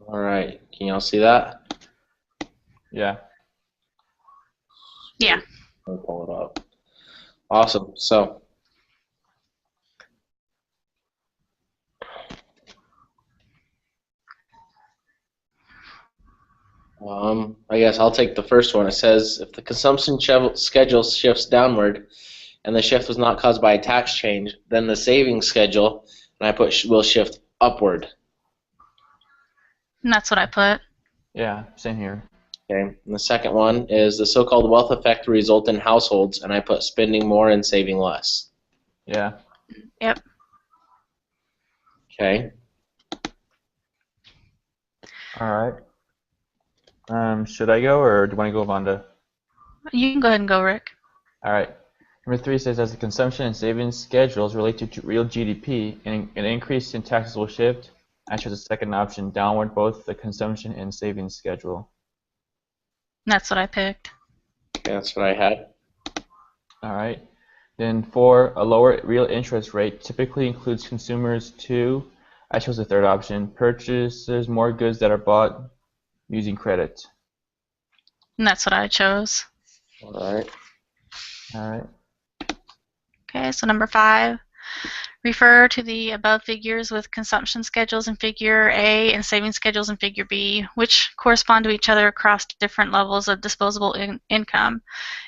All right. Can y'all see that? Yeah. Yeah. Let me pull it up. Awesome. So, I guess I'll take the first one. It says if the consumption schedule shifts downward and the shift was not caused by a tax change, then the savings schedule, and I put will shift upward. And that's what I put. Yeah, same here. Okay. And the second one is the so-called wealth effect will result in households, and I put spending more and saving less. Yeah. Yep. Okay. All right. Should I go, or do you want to go, Vonda? You can go ahead and go, Rick. All right. Number 3 says, as the consumption and savings schedules relate to real GDP, an increase in taxes will shift. I chose the second option, downward, both the consumption and savings schedule. And that's what I picked. Okay, that's what I had. All right. Then 4, a lower real interest rate typically includes consumers too. I chose the third option, purchases more goods that are bought using credit. And that's what I chose. All right. All right. Okay, so number 5. Refer to the above figures with consumption schedules in Figure A and savings schedules in Figure B, which correspond to each other across different levels of disposable income.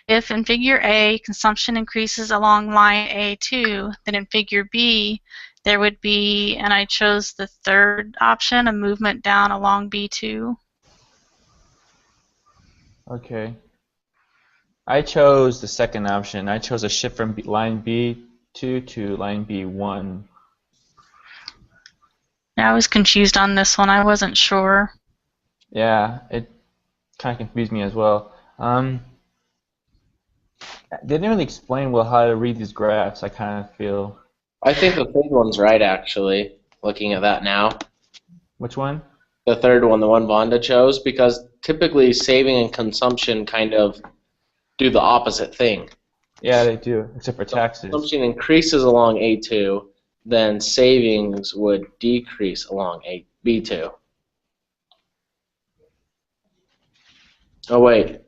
If in Figure A, consumption increases along line A2, then in Figure B, there would be, and I chose the third option, a movement down along B2. Okay. I chose the second option. I chose a shift from line B2 to line B1. I was confused on this one. I wasn't sure. Yeah, it kind of confused me as well. They didn't really explain well how to read these graphs, I kind of feel. I think the third one's right, actually, looking at that now. Which one? The third one, the one Vonda chose, because typically saving and consumption kind of do the opposite thing. Yeah, they do, except for taxes. Consumption increases along A2, then savings would decrease along B2. Oh, wait.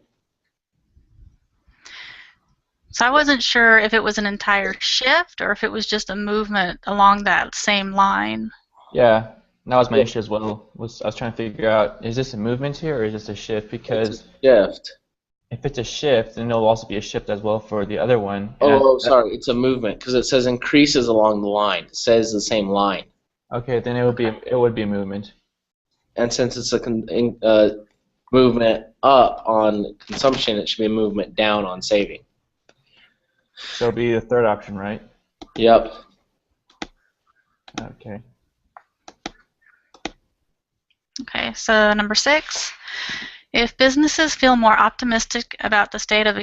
So I wasn't sure if it was an entire shift or if it was just a movement along that same line. Yeah, that was my issue as well. I was trying to figure out, is this a movement here or is this a shift? Because Shift. if it's a shift, then there'll also be a shift as well for the other one. Oh, sorry, it's a movement because it says increases along the line. It says the same line. Okay, then it would be a movement. And since it's a movement up on consumption, it should be a movement down on saving. So it'll be the third option, right? Yep. Okay. Okay, so number 6. If businesses feel more optimistic about the state of the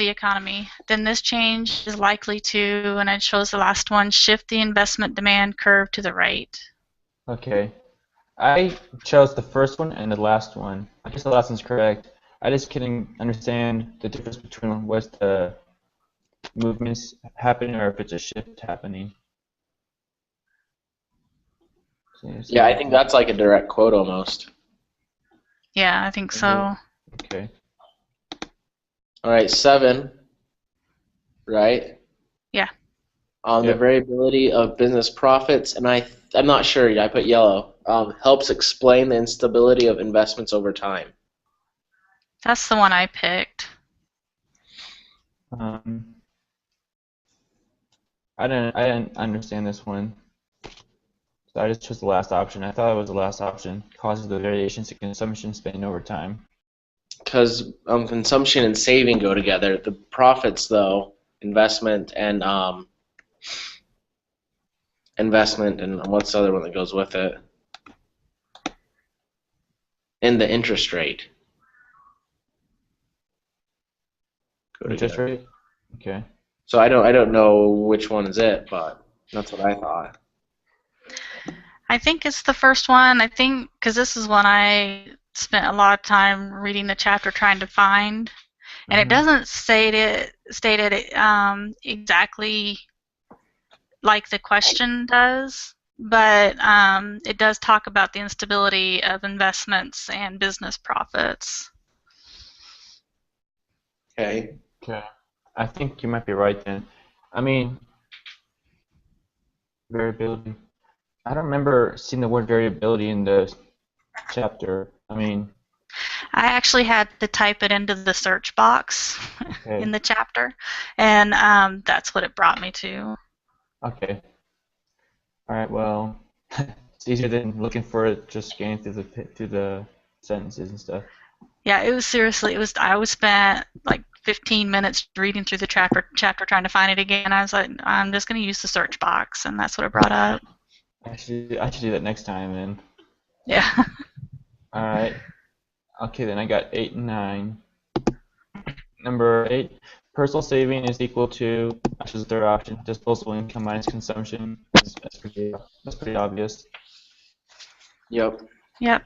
economy, then this change is likely to, and I chose the last one, shift the investment demand curve to the right. Okay. I chose the first one and the last one. I guess the last one's correct. I just couldn't understand the difference between what's the movements happening or if it's a shift happening. Yeah, I think that's like a direct quote almost. Yeah, I think so. Okay. All right, 7, right? Yeah. The Yep. variability of business profits, and I'm not sure, I put yellow, helps explain the instability of investments over time. That's the one I picked. I didn't understand this one. So I just chose the last option. I thought it was the last option. Causes the variations in consumption spending over time. Because consumption and saving go together. The profits, though, investment and what's the other one that goes with it? And the interest rate. Interest rate? Okay. So I don't know which one is it, but that's what I thought. I think it's the first one. I think because this is one I spent a lot of time reading the chapter trying to find, and it doesn't state it stated exactly like the question does, but it does talk about the instability of investments and business profits. Okay. Okay. I think you might be right then. I mean, variability. I don't remember seeing the word variability in the chapter. I mean, I actually had to type it into the search box okay. in the chapter, and that's what it brought me to. Okay. All right. Well, it's easier than looking for it just scanning through the sentences and stuff. Yeah, it was seriously. It was. I was spent like 15 minutes reading through the chapter trying to find it again. I was like, I'm just going to use the search box, and that's what it brought up. I should do that next time then. Yeah. All right. Okay, then I got 8 and 9. Number 8, personal saving is equal to, which is the third option, disposable income minus consumption. That's pretty obvious. Yep. Yep.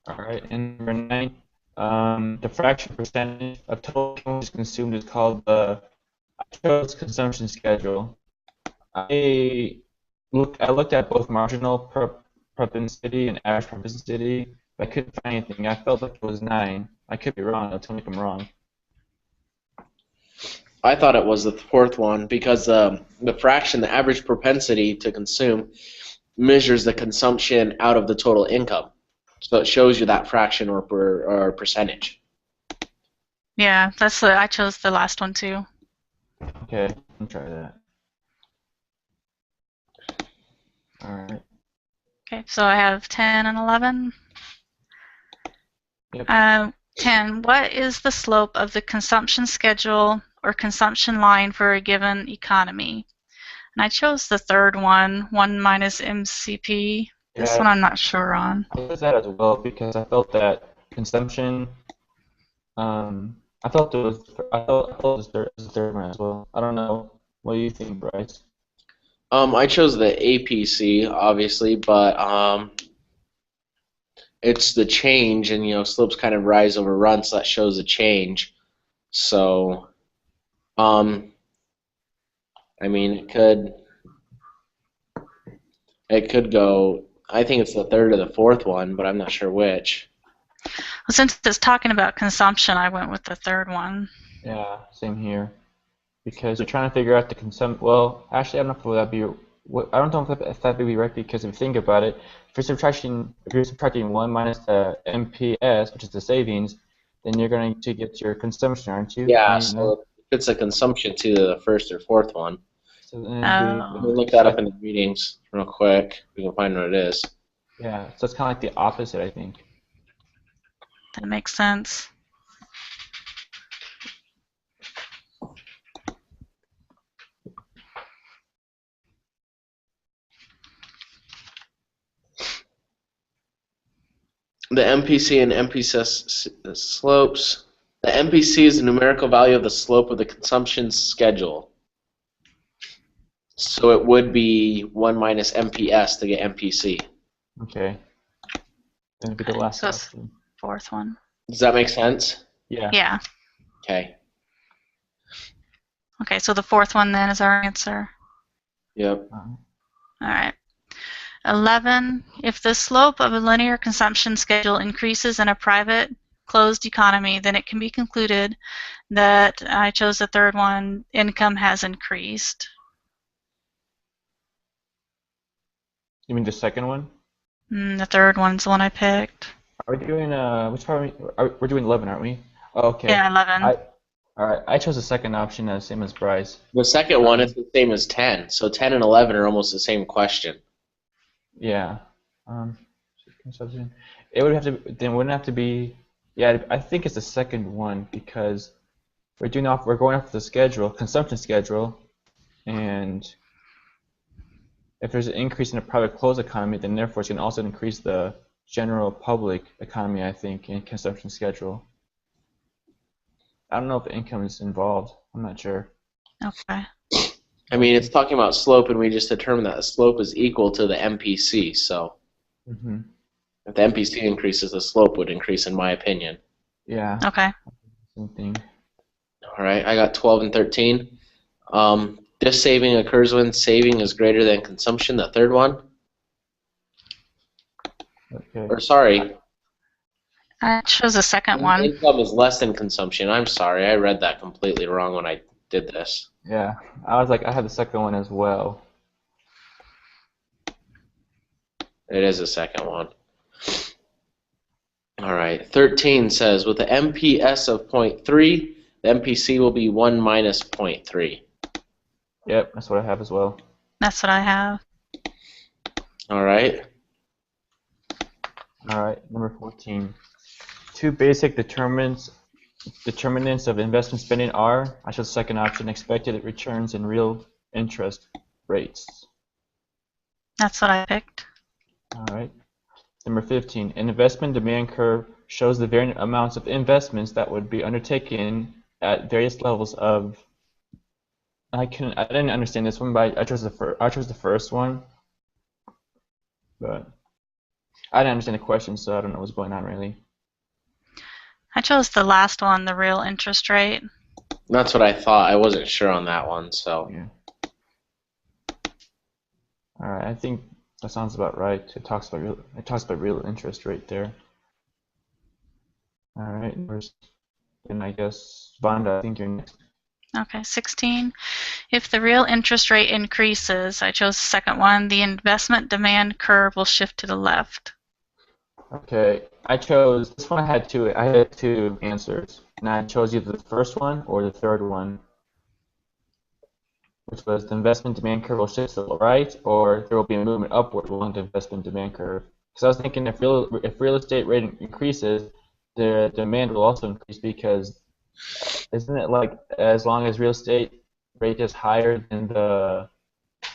All right, and number 9, the fraction percentage of total income which is consumed is called the, I chose consumption schedule. I looked at both marginal propensity and average propensity, but I couldn't find anything. I felt like it was 9. I could be wrong. Tell me if I'm wrong. I thought it was the fourth one because the fraction, the average propensity to consume, measures the consumption out of the total income. So it shows you that fraction or percentage. Yeah, I chose the last one too. Okay, I'll try that. All right. Okay, so I have 10 and 11. Yep. 10. What is the slope of the consumption schedule or consumption line for a given economy? And I chose the third one, 1 minus MCP. This one I'm not sure on. I chose that as well because I felt that consumption. I felt it was. I felt it was the third one as well. I don't know. What do you think, Bryce? I chose the APC, obviously, but it's the change, and slopes kind of rise over run, so that shows a change. So, I mean, it could go. I think it's the third or the fourth one, but I'm not sure which. Well, since it's talking about consumption, I went with the third one. Yeah, same here. Because you're trying to figure out the Well, actually, I don't know if that'd be. I don't know if that would be right because if you think about it, if you're subtracting 1 minus the MPS, which is the savings, then you're going to get your consumption, aren't you? Yeah, so if it's a consumption to the first or fourth one. So then Let me look that up in the readings real quick. We can find what it is. Yeah, so it's kind of like the opposite, I think. That makes sense. The MPC and MPS slopes. The MPC is the numerical value of the slope of the consumption schedule. So it would be 1 minus MPS to get MPC. Okay. Then it'd be the last option. Fourth one. Does that make sense? Yeah. Yeah. Okay. Okay, so the fourth one then is our answer. Yep. All right. 11. If the slope of a linear consumption schedule increases in a private closed economy, then it can be concluded that I chose the third one, income has increased. You mean the second one? The third one's the one I picked. Are we doing which part we're doing 11, aren't we? Oh, okay. Yeah, 11. All right. I chose the second option, same as Bryce. The second one is the same as 10. So 10 and 11 are almost the same question. Yeah. Consumption. It would have to. Then wouldn't have to be. Yeah, I think it's the second one because we're going off the schedule, consumption schedule, and if there's an increase in a private closed economy, then therefore it's going to also increase the general public economy, I think, in consumption schedule. I don't know if income is involved. I'm not sure. Okay. I mean, it's talking about slope, and we just determined that the slope is equal to the MPC. So if the MPC increases, the slope would increase, in my opinion. Yeah. Okay. Same thing. All right, I got 12 and 13. This saving occurs when saving is greater than consumption, the third one. Okay. Or sorry, I chose the second one. income is less than consumption. I'm sorry, I read that completely wrong when I did this. Yeah, I was like, I had the second one as well. It is the second one. All right, 13 says with the MPS of 0.3, the MPC will be 1 minus 0.3. Yep, that's what I have as well. That's what I have. All right. All right, number 14. Two basic determinants of investment spending are, I chose the second option, expected returns and real interest rates. That's what I picked. All right. Number 15. An investment demand curve shows the varying amounts of investments that would be undertaken at various levels of. I didn't understand this one, but I chose the first one, but I didn't understand the question, so I don't know what's going on really. I chose the last one, the real interest rate. That's what I thought. I wasn't sure on that one, so. Yeah. All right, I think that sounds about right. It talks about real interest rate there. All right, and I guess Vonda, I think you're next. Okay, 16. If the real interest rate increases, I chose the second one, the investment demand curve will shift to the left. Okay, I chose this one. I had two answers, and I chose either the first one or the third one, which was the investment demand curve will shift to the right, or there will be a movement upward along the investment demand curve. Because I was thinking if real estate rate increases, the demand will also increase because isn't it like as long as real estate rate is higher than the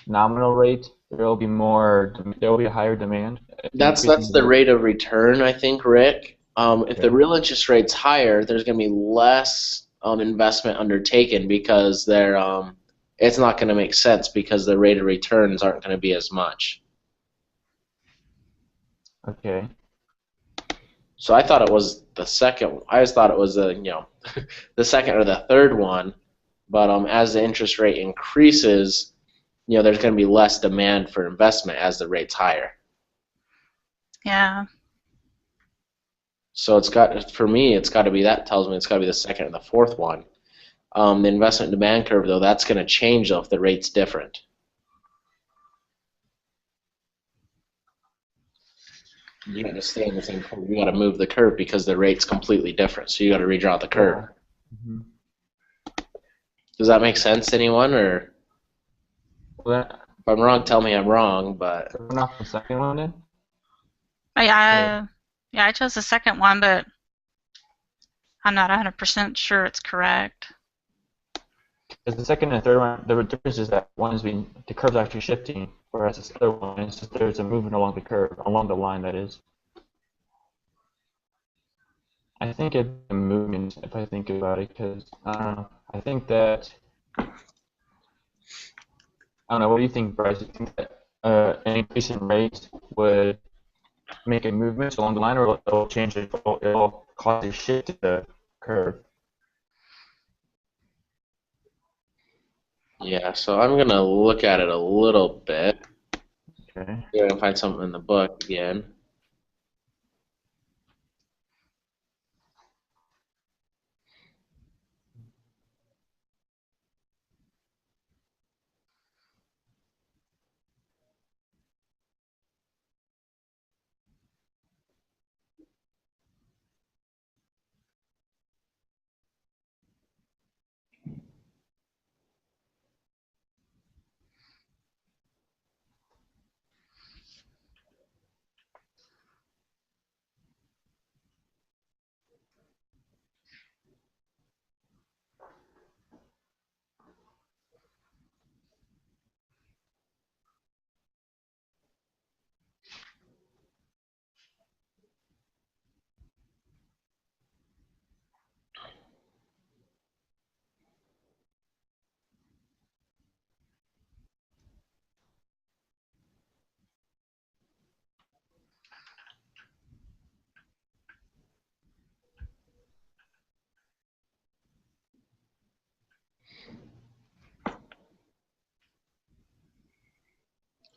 nominal rate, there will be a higher demand. That's the rate of return, I think, Rick. If the real interest rate's higher, there's going to be less investment undertaken because it's not going to make sense because the rate of returns aren't going to be as much. Okay. So I thought it was the second. I just thought it was the second or the third one. But as the interest rate increases, there's going to be less demand for investment as the rate's higher. Yeah. So for me, it's got to be the second and the fourth one. The investment demand curve, though, that's going to change though if the rate's different. You got to stay in the same curve. You got to move the curve because the rate's completely different. So you got to redraw the curve. Yeah. Mm-hmm. Does that make sense to anyone? Or Well, if I'm wrong, tell me I'm wrong. But turn off the second one then. I chose the second one, but I'm not 100% sure it's correct. Because the second and third one, the difference is that the curve's actually shifting, whereas this other one is just there's a movement along the curve, along the line that is. I think it's a movement if I think about it, because I don't know. I think that I don't know. What do you think, Bryce? Do you think that an increase in rate would make a movement along the line, or it'll change it? It'll cause a shift to the curve. yeah, so I'm gonna look at it a little bit. Okay. See if I can find something in the book again.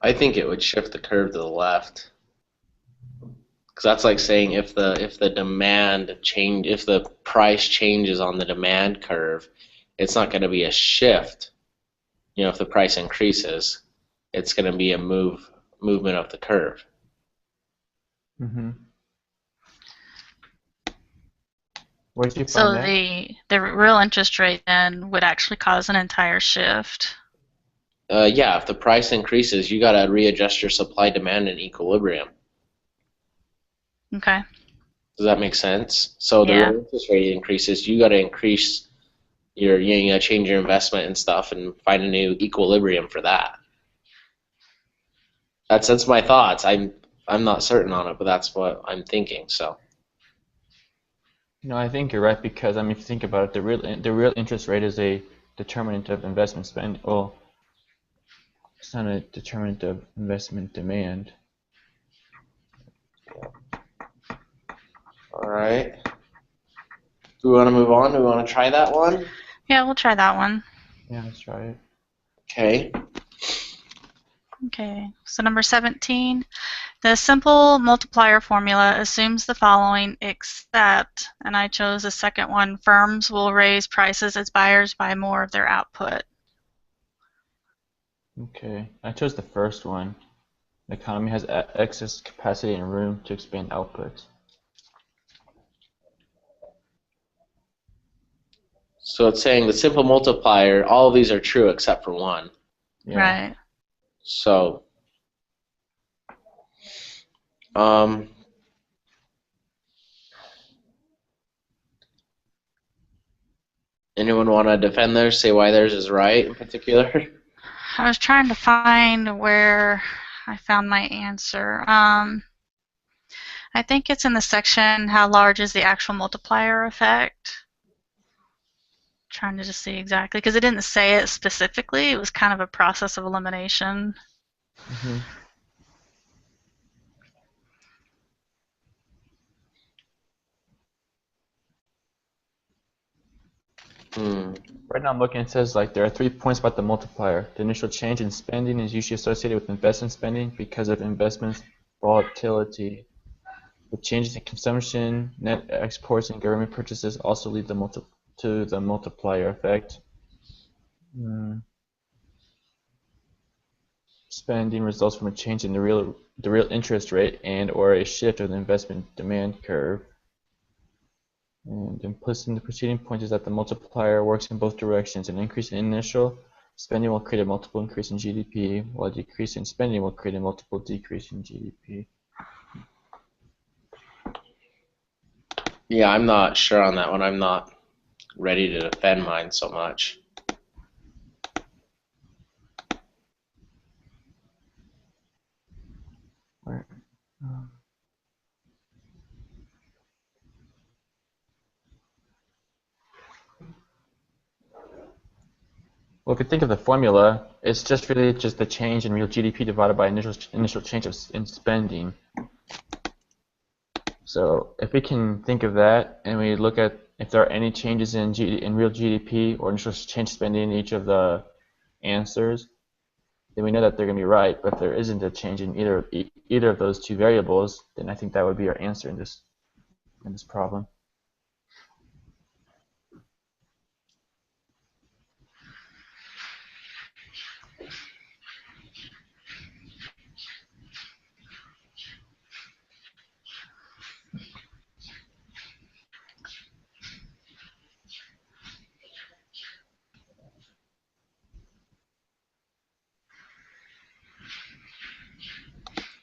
I think it would shift the curve to the left. Because that's like saying if the if the price changes on the demand curve, it's not going to be a shift. If the price increases, it's going to be a movement of the curve. Mm-hmm. Where did you find So that? the real interest rate then would actually cause an entire shift. Yeah, if the price increases, you got to readjust your supply demand and equilibrium. Okay. Does that make sense? So the Yeah. real interest rate increases, you got to increase you got to change your investment and stuff and find a new equilibrium for that. That's my thoughts. I'm not certain on it, but that's what I'm thinking. So No, I think you're right because I mean, if you think about it, the real interest rate is a determinant of investment spend. Well, it's not a determinant of investment demand. all right. Do we want to move on? Do we want to try that one? Yeah, we'll try that one. Yeah, let's try it. Okay. Okay. So number 17, the simple multiplier formula assumes the following except, and I chose the second one, firms will raise prices as buyers buy more of their output. Okay, I chose the first one. The economy has excess capacity and room to expand output. So it's saying the simple multiplier, all of these are true except for one. Yeah. Right. So, um, anyone want to defend theirs? Say why theirs is right in particular? I was trying to find where I found my answer. I think it's in the section, how large is the actual multiplier effect? Trying to just see exactly, because it didn't say it specifically. It was kind of a process of elimination. Mm-hmm. Right now I'm looking, it says like there are 3 points about the multiplier. The initial change in spending is usually associated with investment spending because of investments volatility. The changes in consumption, net exports, and government purchases also lead to the multiplier effect. Spending results from a change in the real interest rate and or a shift of the investment demand curve. And implicit in the preceding point is that the multiplier works in both directions. An increase in initial spending will create a multiple increase in GDP, while a decrease in spending will create a multiple decrease in GDP. Yeah, I'm not sure on that one. I'm not ready to defend mine so much. Right. Well, if you think of the formula, it's just really just the change in real GDP divided by initial change in spending. So if we can think of that and we look at if there are any changes in real GDP or initial change spending in each of the answers, then we know that they're going to be right. But if there isn't a change in either of those two variables, then I think that would be our answer in this problem.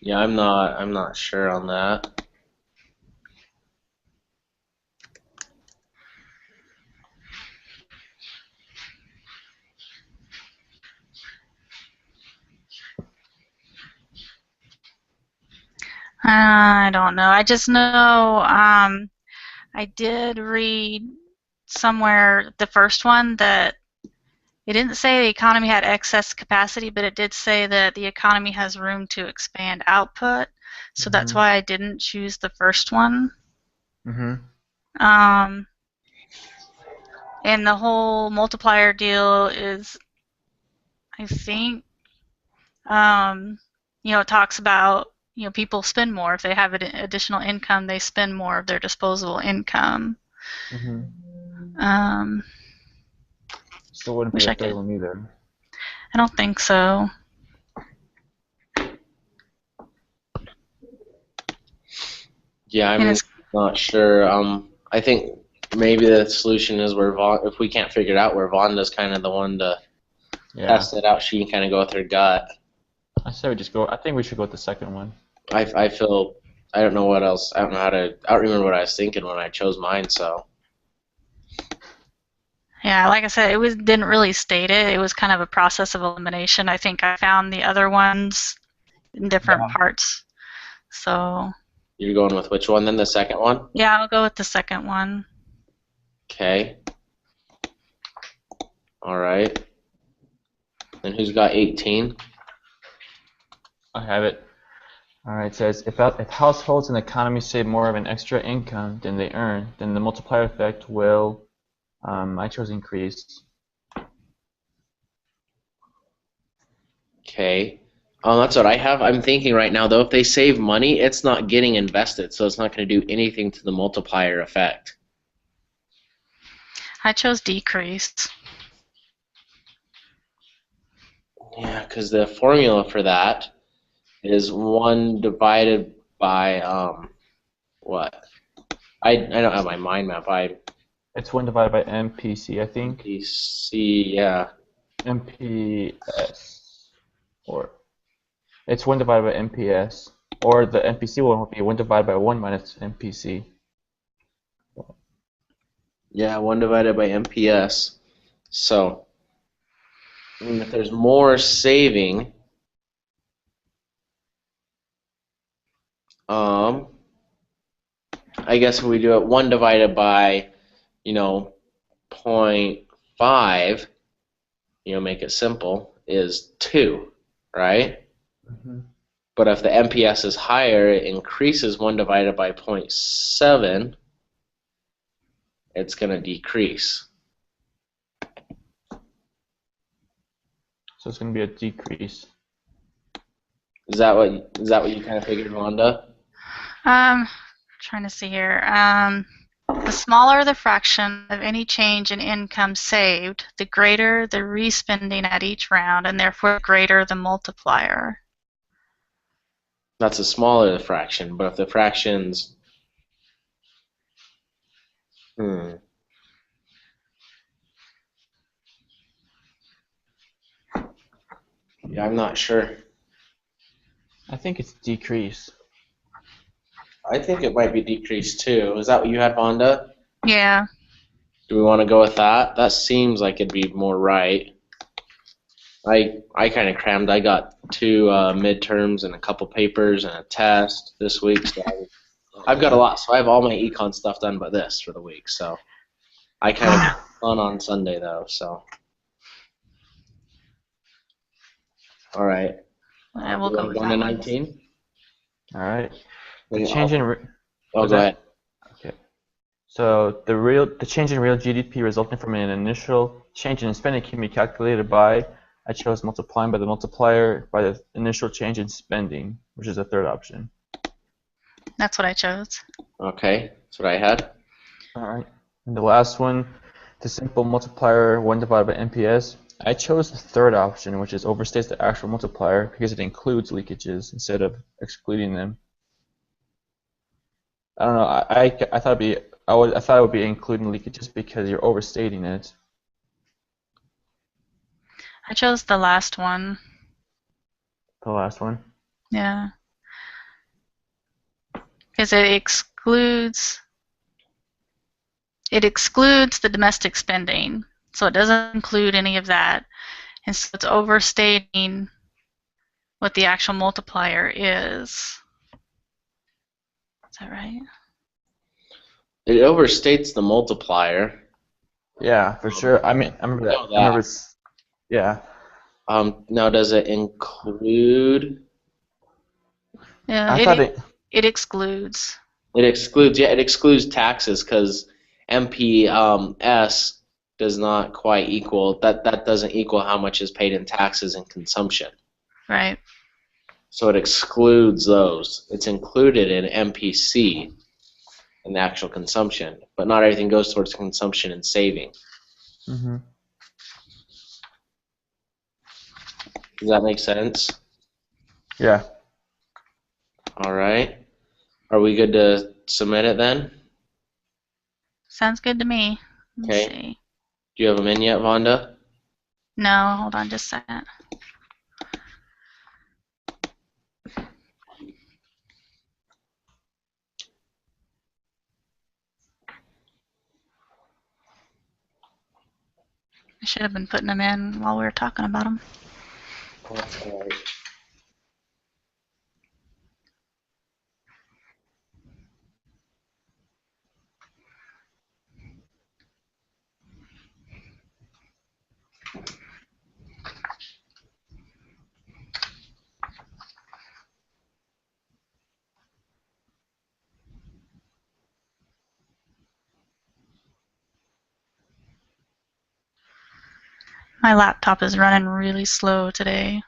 Yeah, I'm not sure on that. I don't know. I just know I did read somewhere the first one that it didn't say the economy had excess capacity, but it did say that the economy has room to expand output. So that's why I didn't choose the first one. And the whole multiplier deal is, I think, it talks about, people spend more. If they have additional income, they spend more of their disposable income. Um, So it wouldn't be wish the I third could. one either. I don't think so. Yeah, And I'm it's not sure. I think maybe the solution is where if we can't figure it out, where Vonda's kind of the one to Yeah. test it out. She can kind of go with her gut. I say we just go. I think we should go with the second one. I feel I don't know what else. I don't know how to. I don't remember what I was thinking when I chose mine. So Yeah, like I said, didn't really state it. It was kind of a process of elimination. I think I found the other ones in different parts. So you're going with which one then? The second one? yeah, I'll go with the second one. Okay. All right. And who's got 18? I have it. All right. It says if households and economies save more of an extra income than they earn, then the multiplier effect will. I chose increase. Okay. That's what I have. I'm thinking right now, though, if they save money, it's not getting invested, so it's not going to do anything to the multiplier effect. I chose decrease. Yeah, because the formula for that is 1 divided by, what? I don't have my mind map. It's 1 divided by MPC, I think. MPC, yeah. MPS. Or it's 1 divided by MPS. Or the MPC will be 1 divided by 1 minus MPC. Yeah, 1 divided by MPS. So, if there's more saving, I guess if we do it 1 divided by, 0.5, make it simple, is 2, right? But if the MPS is higher, it increases 1 divided by 0.7, it's going to decrease. So it's going to be a decrease. Is that what you kind of figured, Wanda? Trying to see here. The smaller the fraction of any change in income saved, the greater the respending at each round, and therefore greater the multiplier. That's a smaller the fraction, but if the fraction's Yeah, I'm not sure. I think it's decrease. I think it might be decreased too. Is that what you had, Wanda? Yeah. Do we want to go with that? That seems like it'd be more right. I kind of crammed. I got 2 midterms and a couple papers and a test this week, so I've got a lot. So I have all my econ stuff done but this for the week. So I kind of get fun on Sunday though. So all right. Yeah, we'll go with 1 that to one. 19. All right. The Wait, change in go ahead. Okay. So the change in real GDP resulting from an initial change in spending can be calculated by. I chose multiplying by the multiplier by the initial change in spending, which is the third option. That's what I chose. Okay, that's what I had. All right. And the last one, the simple multiplier 1 divided by MPS. I chose the third option, which is overstates the actual multiplier because it includes leakages instead of excluding them. I don't know. I thought it would be including leakages because you're overstating it. I chose the last one. The last one. Yeah. Because it excludes the domestic spending. So it doesn't include any of that. And so it's overstating what the actual multiplier is. Is that right? It overstates the multiplier. Yeah, for sure. I remember that. I remember. Yeah. Now, does it include? Yeah, I thought it excludes. It excludes. Yeah, it excludes taxes because MPS does not quite equal that. That doesn't equal how much is paid in taxes and consumption. Right. So it excludes those. It's included in MPC in the actual consumption, but not everything goes towards consumption and saving. Mm-hmm. Does that make sense? Yeah. All right. Are we good to submit it then? Sounds good to me. Let me Okay. see. Do you have them in yet, Vonda? No, hold on just a second. I should have been putting them in while we were talking about them. That's all right. My laptop is running really slow today.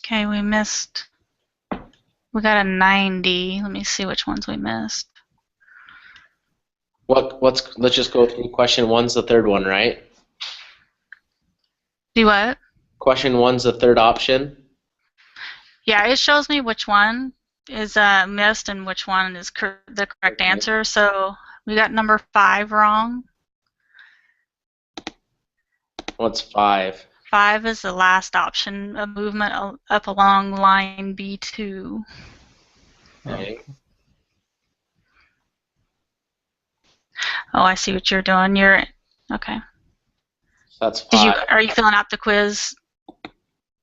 Okay, we got a 90. Let me see which ones we missed. Let's just go through question one's the third one, right? Do what? Question one's the third option. Yeah, it shows me which one is missed and which one is the correct Okay. answer. So we got number 5 wrong. What's 5? 5 is the last option, a movement up along line B2. Okay. Oh, I see what you're doing. You're okay. That's 5. Are you filling out the quiz?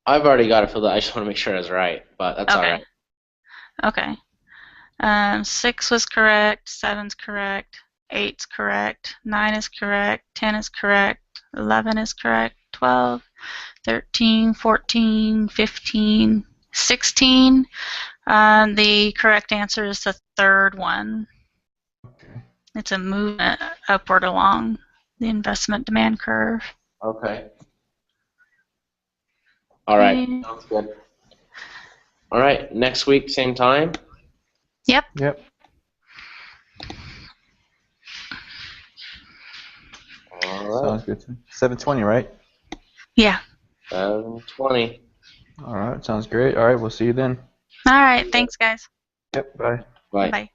I've already got it filled out. I just want to make sure I was right, but that's all right. Okay. 6 was correct. 7's correct. 8's correct. 9 is correct. 10 is correct. 11 is correct. 12, 13, 14, 15, 16. The correct answer is the third one. Okay. It's a movement upward along the investment demand curve. Okay. All right. Okay. Sounds good. All right. Next week, same time. Yep. Yep. All right. Sounds good to me. 7:20, right? Yeah. 7:20. All right, sounds great. All right, we'll see you then. All right, thanks, guys. Yep, bye. Bye. Bye.